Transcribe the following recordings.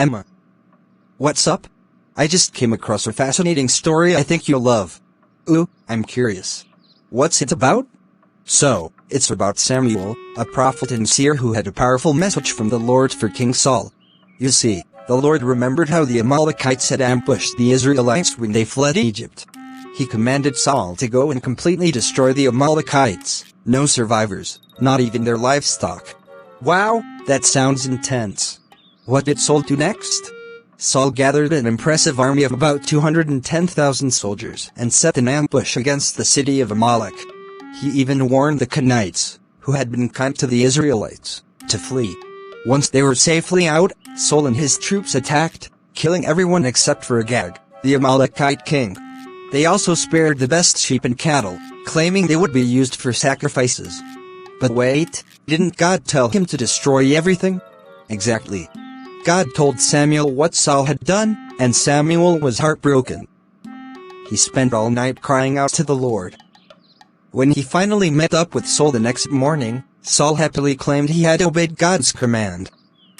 Emma. What's up? I just came across a fascinating story I think you'll love. Ooh, I'm curious. What's it about? So, it's about Samuel, a prophet and seer who had a powerful message from the Lord for King Saul. You see, the Lord remembered how the Amalekites had ambushed the Israelites when they fled Egypt. He commanded Saul to go and completely destroy the Amalekites. No survivors, not even their livestock. Wow, that sounds intense. What did Saul do next? Saul gathered an impressive army of about 210,000 soldiers and set an ambush against the city of Amalek. He even warned the Canaanites, who had been kind to the Israelites, to flee. Once they were safely out, Saul and his troops attacked, killing everyone except for Agag, the Amalekite king. They also spared the best sheep and cattle, claiming they would be used for sacrifices. But wait, didn't God tell him to destroy everything? Exactly. God told Samuel what Saul had done, and Samuel was heartbroken. He spent all night crying out to the Lord. When he finally met up with Saul the next morning, Saul happily claimed he had obeyed God's command.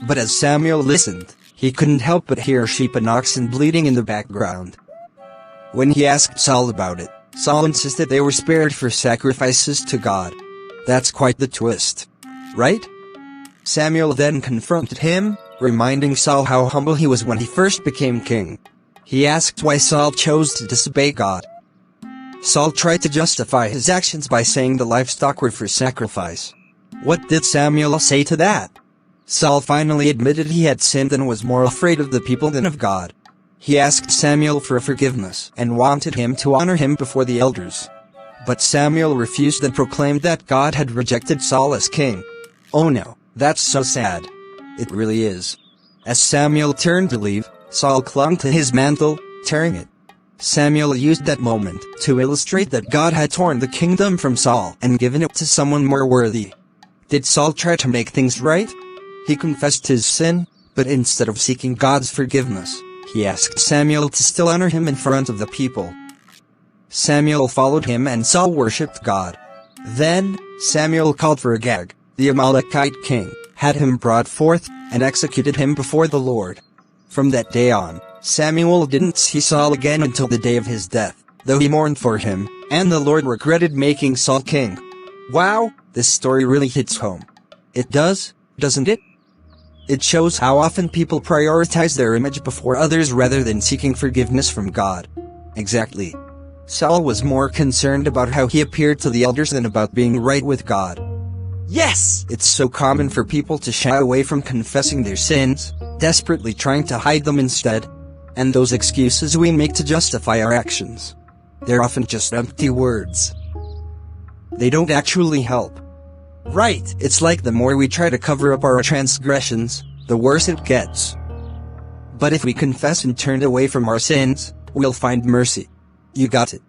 But as Samuel listened, he couldn't help but hear sheep and oxen bleating in the background. When he asked Saul about it, Saul insisted they were spared for sacrifices to God. That's quite the twist, right? Samuel then confronted him, reminding Saul how humble he was when he first became king. He asked why Saul chose to disobey God. Saul tried to justify his actions by saying the livestock were for sacrifice. What did Samuel say to that? Saul finally admitted he had sinned and was more afraid of the people than of God. He asked Samuel for forgiveness and wanted him to honor him before the elders. But Samuel refused and proclaimed that God had rejected Saul as king. Oh no, that's so sad. It really is. As Samuel turned to leave, Saul clung to his mantle, tearing it. Samuel used that moment to illustrate that God had torn the kingdom from Saul and given it to someone more worthy. Did Saul try to make things right? He confessed his sin, but instead of seeking God's forgiveness, he asked Samuel to still honor him in front of the people. Samuel followed him and Saul worshipped God. Then, Samuel called for Agag, the Amalekite king, had him brought forth, and executed him before the Lord. From that day on, Samuel didn't see Saul again until the day of his death, though he mourned for him, and the Lord regretted making Saul king. Wow, this story really hits home. It does, doesn't it? It shows how often people prioritize their image before others rather than seeking forgiveness from God. Exactly. Saul was more concerned about how he appeared to the elders than about being right with God. Yes! It's so common for people to shy away from confessing their sins, desperately trying to hide them instead. And those excuses we make to justify our actions, they're often just empty words. They don't actually help. Right, it's like the more we try to cover up our transgressions, the worse it gets. But if we confess and turn away from our sins, we'll find mercy. You got it.